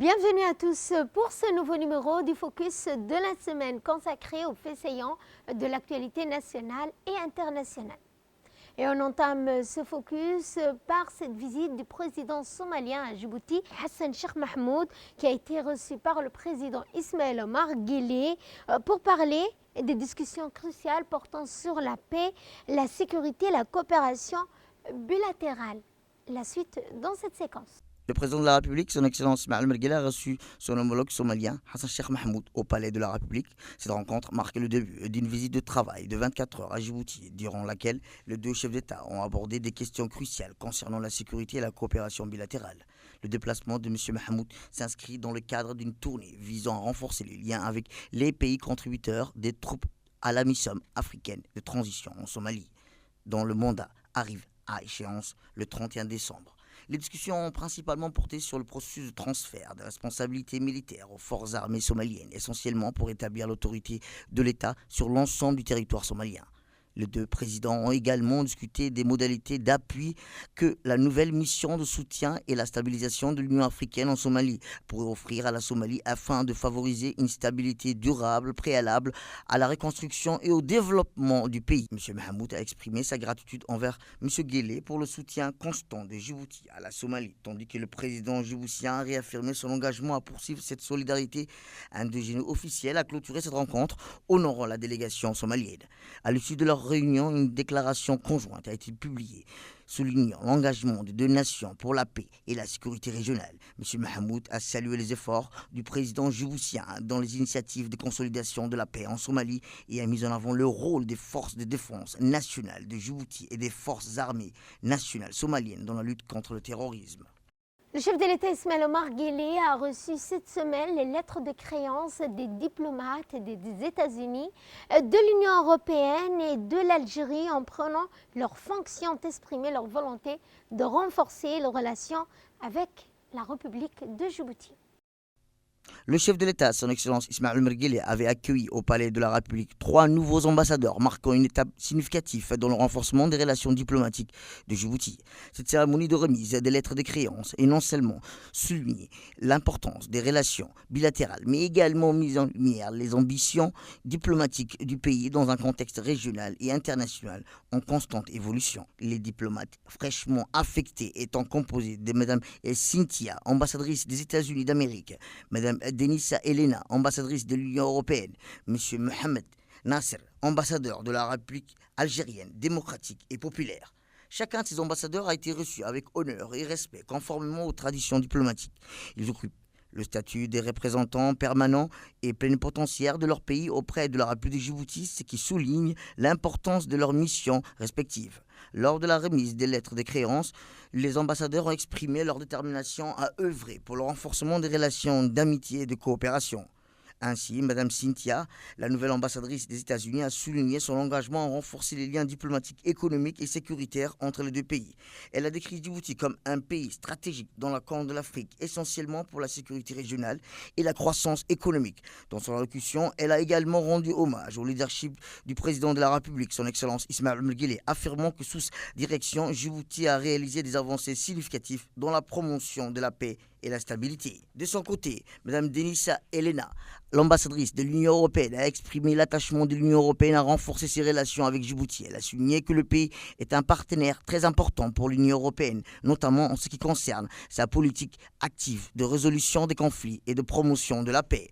Bienvenue à tous pour ce nouveau numéro du Focus de la semaine consacré aux faits saillants de l'actualité nationale et internationale. Et on entame ce focus par cette visite du président somalien à Djibouti, Hassan Sheikh Mahmoud, qui a été reçu par le président Ismaël Omar Guelleh pour parler des discussions cruciales portant sur la paix, la sécurité et la coopération bilatérale. La suite dans cette séquence. Le président de la République, son Excellence Ismaël Omar Guelleh, a reçu son homologue somalien, Hassan Sheikh Mahmoud, au Palais de la République. Cette rencontre marque le début d'une visite de travail de 24 heures à Djibouti, durant laquelle les deux chefs d'État ont abordé des questions cruciales concernant la sécurité et la coopération bilatérale. Le déplacement de M. Mahmoud s'inscrit dans le cadre d'une tournée visant à renforcer les liens avec les pays contributeurs des troupes à la mission africaine de transition en Somalie, dont le mandat arrive à échéance le 31 décembre. Les discussions ont principalement porté sur le processus de transfert de responsabilités militaires aux forces armées somaliennes, essentiellement pour établir l'autorité de l'État sur l'ensemble du territoire somalien. Les deux présidents ont également discuté des modalités d'appui que la nouvelle mission de soutien et la stabilisation de l'Union africaine en Somalie pourrait offrir à la Somalie afin de favoriser une stabilité durable préalable à la reconstruction et au développement du pays. M. Mahmoud a exprimé sa gratitude envers M. Guelleh pour le soutien constant de Djibouti à la Somalie, tandis que le président djiboutien a réaffirmé son engagement à poursuivre cette solidarité. Un déjeuner officiel a clôturé cette rencontre, honorant la délégation somalienne. À l'issue de leur réunion, une déclaration conjointe a été publiée, soulignant l'engagement des deux nations pour la paix et la sécurité régionale. M. Mahmoud a salué les efforts du président djiboutien dans les initiatives de consolidation de la paix en Somalie et a mis en avant le rôle des forces de défense nationales de Djibouti et des forces armées nationales somaliennes dans la lutte contre le terrorisme. Le chef de l'État Ismaël Omar Guelleh a reçu cette semaine les lettres de créance des diplomates des États-Unis, de l'Union européenne et de l'Algérie. En prenant leurs fonctions, ont exprimé leur volonté de renforcer les relations avec la République de Djibouti. Le chef de l'État, son Excellence Ismaël Omar Guelleh, avait accueilli au Palais de la République 3 nouveaux ambassadeurs, marquant une étape significative dans le renforcement des relations diplomatiques de Djibouti. Cette cérémonie de remise des lettres de créance est non seulement souligné l'importance des relations bilatérales, mais également mise en lumière les ambitions diplomatiques du pays dans un contexte régional et international en constante évolution. Les diplomates fraîchement affectés étant composés de Mme Cynthia, ambassadrice des États-Unis d'Amérique, Mme Denissa Elena, ambassadrice de l'Union européenne, M. Mohamed Nasser, ambassadeur de la République algérienne, démocratique et populaire. Chacun de ces ambassadeurs a été reçu avec honneur et respect, conformément aux traditions diplomatiques. Ils occupent le statut des représentants permanents et plénipotentiaires de leur pays auprès de la République de Djibouti, ce qui souligne l'importance de leurs missions respectives. Lors de la remise des lettres de créance, les ambassadeurs ont exprimé leur détermination à œuvrer pour le renforcement des relations d'amitié et de coopération. Ainsi, Mme Cynthia, la nouvelle ambassadrice des États-Unis, a souligné son engagement à renforcer les liens diplomatiques, économiques et sécuritaires entre les deux pays. Elle a décrit Djibouti comme un pays stratégique dans la Corne de l'Afrique, essentiellement pour la sécurité régionale et la croissance économique. Dans son allocution, elle a également rendu hommage au leadership du président de la République, son Excellence Ismaël Omar Guelleh, affirmant que sous sa direction, Djibouti a réalisé des avancées significatives dans la promotion de la paix et la stabilité. De son côté, Mme Denissa Elena, l'ambassadrice de l'Union européenne, a exprimé l'attachement de l'Union européenne à renforcer ses relations avec Djibouti. Elle a souligné que le pays est un partenaire très important pour l'Union européenne, notamment en ce qui concerne sa politique active de résolution des conflits et de promotion de la paix.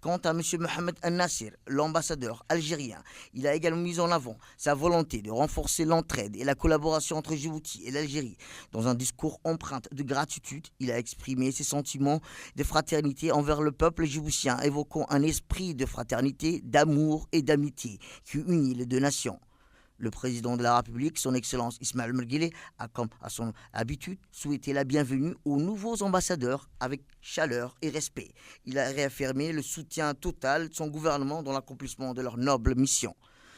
Quant à M. Mohamed Nasser, l'ambassadeur algérien, il a également mis en avant sa volonté de renforcer l'entraide et la collaboration entre Djibouti et l'Algérie. Dans un discours empreint de gratitude, il a exprimé ses sentiments de fraternité envers le peuple djiboutien, évoquant un esprit de fraternité, d'amour et d'amitié qui unit les deux nations. Le président de la République, son Excellence Ismaël Omar Guelleh, a, comme à son habitude, souhaité la bienvenue aux nouveaux ambassadeurs avec chaleur et respect. Il a réaffirmé le soutien total de son gouvernement dans l'accomplissement de leur noble mission.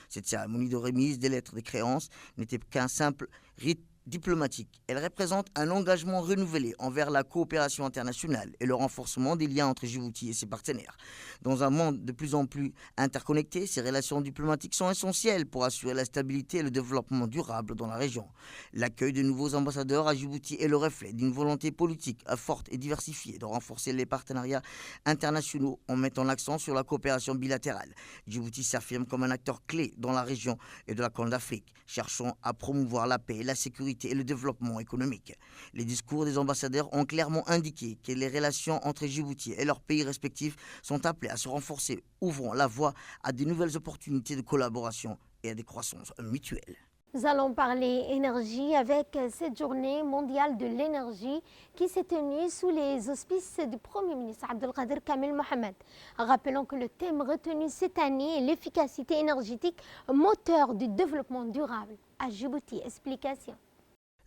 Cette cérémonie de remise des lettres de créance n'était qu'un simple rite diplomatique. Elle représente un engagement renouvelé envers la coopération internationale et le renforcement des liens entre Djibouti et ses partenaires. Dans un monde de plus en plus interconnecté, ces relations diplomatiques sont essentielles pour assurer la stabilité et le développement durable dans la région. L'accueil de nouveaux ambassadeurs à Djibouti est le reflet d'une volonté politique forte et diversifiée de renforcer les partenariats internationaux en mettant l'accent sur la coopération bilatérale. Djibouti s'affirme comme un acteur clé dans la région et de la Corne d'Afrique, cherchant à promouvoir la paix, la sécurité et le développement économique. Les discours des ambassadeurs ont clairement indiqué que les relations entre Djibouti et leurs pays respectifs sont appelées à se renforcer, ouvrant la voie à de nouvelles opportunités de collaboration et à des croissances mutuelles. Nous allons parler énergie avec cette journée mondiale de l'énergie qui s'est tenue sous les auspices du Premier ministre Abdelkader Kamel Mohamed. Rappelons que le thème retenu cette année est l'efficacité énergétique, moteur du développement durable à Djibouti. Explication.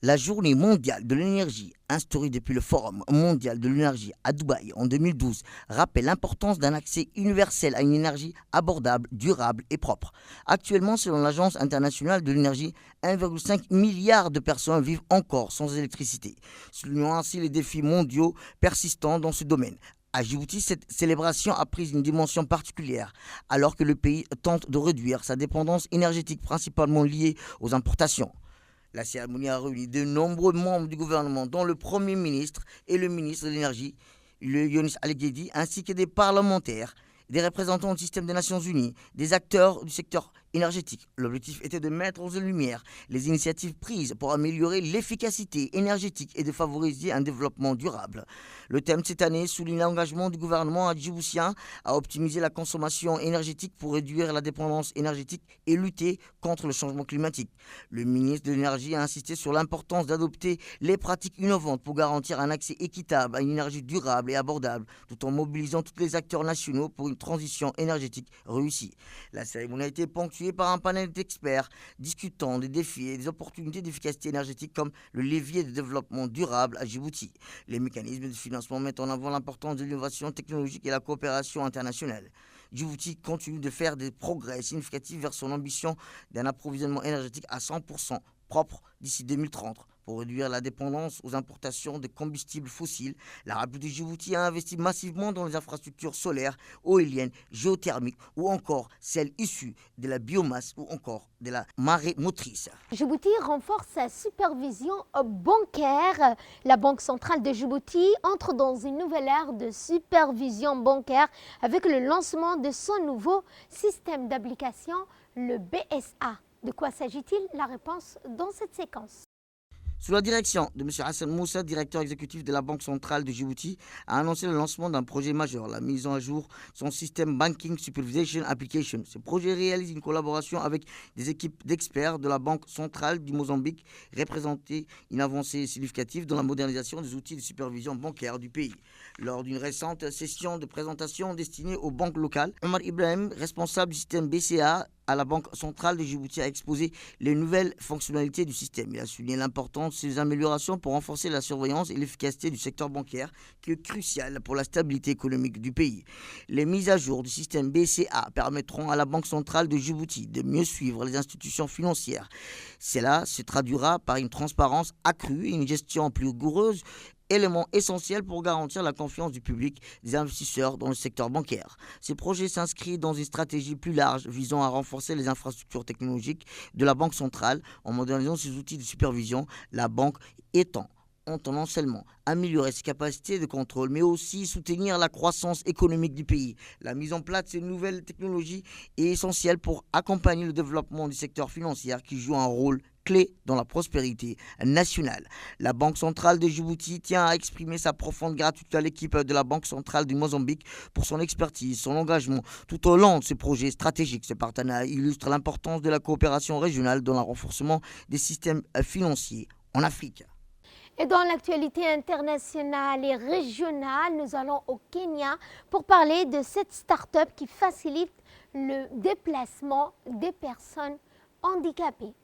La journée mondiale de l'énergie, instaurée depuis le Forum mondial de l'énergie à Dubaï en 2012, rappelle l'importance d'un accès universel à une énergie abordable, durable et propre. Actuellement, selon l'Agence internationale de l'énergie, 1,5 milliard de personnes vivent encore sans électricité, soulignant ainsi les défis mondiaux persistants dans ce domaine. À Djibouti, cette célébration a pris une dimension particulière, alors que le pays tente de réduire sa dépendance énergétique principalement liée aux importations. La cérémonie a réuni de nombreux membres du gouvernement, dont le Premier ministre et le ministre de l'Énergie, le Younis Al-Guedi, ainsi que des parlementaires, des représentants du système des Nations Unies, des acteurs du secteur énergétique. L'objectif était de mettre en lumière les initiatives prises pour améliorer l'efficacité énergétique et de favoriser un développement durable. Le thème de cette année souligne l'engagement du gouvernement djiboutien à optimiser la consommation énergétique pour réduire la dépendance énergétique et lutter contre le changement climatique. Le ministre de l'Énergie a insisté sur l'importance d'adopter les pratiques innovantes pour garantir un accès équitable à une énergie durable et abordable, tout en mobilisant tous les acteurs nationaux pour une transition énergétique réussie. La cérémonie a été ponctuée par un panel d'experts discutant des défis et des opportunités d'efficacité énergétique comme le levier de développement durable à Djibouti. Les mécanismes de financement mettent en avant l'importance de l'innovation technologique et la coopération internationale. Djibouti continue de faire des progrès significatifs vers son ambition d'un approvisionnement énergétique à 100% propre d'ici 2030. Pour réduire la dépendance aux importations de combustibles fossiles, la République de Djibouti a investi massivement dans les infrastructures solaires, éoliennes, géothermiques ou encore celles issues de la biomasse ou encore de la marée motrice. Djibouti renforce sa supervision bancaire. La Banque centrale de Djibouti entre dans une nouvelle ère de supervision bancaire avec le lancement de son nouveau système d'application, le BSA. De quoi s'agit-il? La réponse dans cette séquence. Sous la direction de M. Hassan Moussa, directeur exécutif de la Banque centrale de Djibouti, a annoncé le lancement d'un projet majeur, la mise à jour de son système Banking Supervision Application. Ce projet réalise une collaboration avec des équipes d'experts de la Banque centrale du Mozambique, représentant une avancée significative dans la modernisation des outils de supervision bancaire du pays. Lors d'une récente session de présentation destinée aux banques locales, Omar Ibrahim, responsable du système BCA, à la Banque centrale de Djibouti a exposé les nouvelles fonctionnalités du système. Il a souligné l'importance de ces améliorations pour renforcer la surveillance et l'efficacité du secteur bancaire, qui est crucial pour la stabilité économique du pays. Les mises à jour du système BCA permettront à la Banque centrale de Djibouti de mieux suivre les institutions financières. Cela se traduira par une transparence accrue et une gestion plus rigoureuse, élément essentiel pour garantir la confiance du public des investisseurs dans le secteur bancaire. Ce projet s'inscrit dans une stratégie plus large visant à renforcer les infrastructures technologiques de la Banque centrale en modernisant ses outils de supervision, la banque entend non seulement améliorer ses capacités de contrôle, mais aussi soutenir la croissance économique du pays. La mise en place de ces nouvelles technologies est essentielle pour accompagner le développement du secteur financier qui joue un rôle clé dans la prospérité nationale. La Banque centrale de Djibouti tient à exprimer sa profonde gratitude à l'équipe de la Banque centrale du Mozambique pour son expertise, son engagement tout au long de ce projet stratégique. Ce partenariat illustre l'importance de la coopération régionale dans le renforcement des systèmes financiers en Afrique. Et dans l'actualité internationale et régionale, nous allons au Kenya pour parler de cette start-up qui facilite le déplacement des personnes handicapées.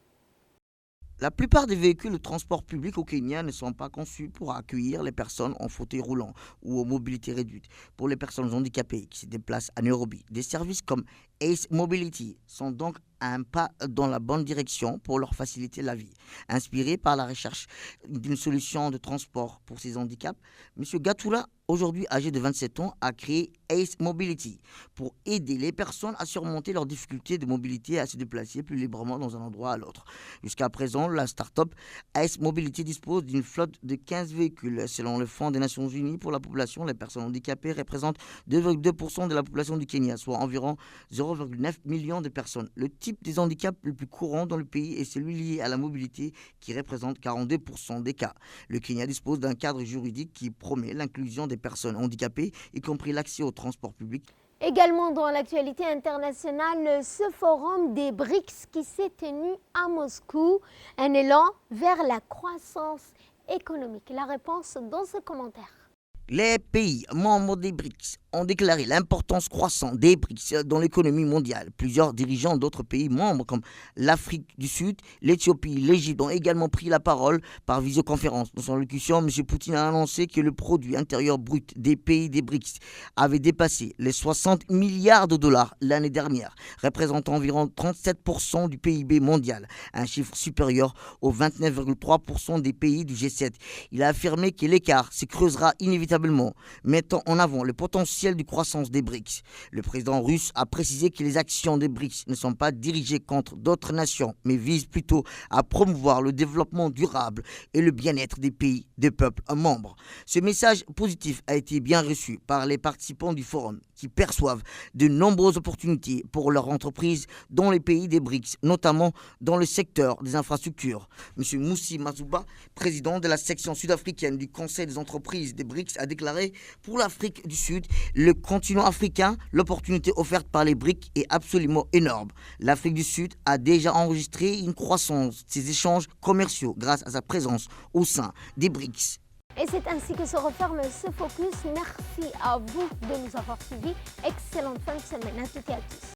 La plupart des véhicules de transport public au Kenya ne sont pas conçus pour accueillir les personnes en fauteuil roulant ou aux mobilités réduites. Pour les personnes handicapées qui se déplacent à Nairobi, des services comme Ace Mobility sont donc un pas dans la bonne direction pour leur faciliter la vie. Inspiré par la recherche d'une solution de transport pour ces handicaps, M. Gatoula, aujourd'hui âgé de 27 ans, a créé Ace Mobility pour aider les personnes à surmonter leurs difficultés de mobilité et à se déplacer plus librement dans un endroit à l'autre. Jusqu'à présent, la start-up Ace Mobility dispose d'une flotte de 15 véhicules. Selon le Fonds des Nations Unies pour la population, les personnes handicapées représentent 2,2% de la population du Kenya, soit environ 0,9 millions de personnes. Le type des handicaps le plus courant dans le pays est celui lié à la mobilité qui représente 42% des cas. Le Kenya dispose d'un cadre juridique qui promet l'inclusion des personnes handicapées, y compris l'accès au transport public. Également dans l'actualité internationale, ce forum des BRICS qui s'est tenu à Moscou, un élan vers la croissance économique. La réponse dans ce commentaire. Les pays membres des BRICS ont déclaré l'importance croissante des BRICS dans l'économie mondiale. Plusieurs dirigeants d'autres pays membres comme l'Afrique du Sud, l'Éthiopie, l'Égypte ont également pris la parole par visioconférence. Dans son allocution, M. Poutine a annoncé que le produit intérieur brut des pays des BRICS avait dépassé les 60 milliards de dollars l'année dernière, représentant environ 37% du PIB mondial, un chiffre supérieur aux 29,3% des pays du G7. Il a affirmé que l'écart se creusera inévitablement, mettant en avant le potentiel de croissance des BRICS. Le président russe a précisé que les actions des BRICS ne sont pas dirigées contre d'autres nations, mais visent plutôt à promouvoir le développement durable et le bien-être des pays, des peuples membres. Ce message positif a été bien reçu par les participants du forum, qui perçoivent de nombreuses opportunités pour leurs entreprises dans les pays des BRICS, notamment dans le secteur des infrastructures. M. Moussi Mazouba, président de la section sud-africaine du Conseil des entreprises des BRICS, a déclaré « Pour l'Afrique du Sud, le continent africain, l'opportunité offerte par les BRICS est absolument énorme. L'Afrique du Sud a déjà enregistré une croissance de ses échanges commerciaux grâce à sa présence au sein des BRICS. » Et c'est ainsi que se referme ce focus. Merci à vous de nous avoir suivis. Excellente fin de semaine à toutes et à tous.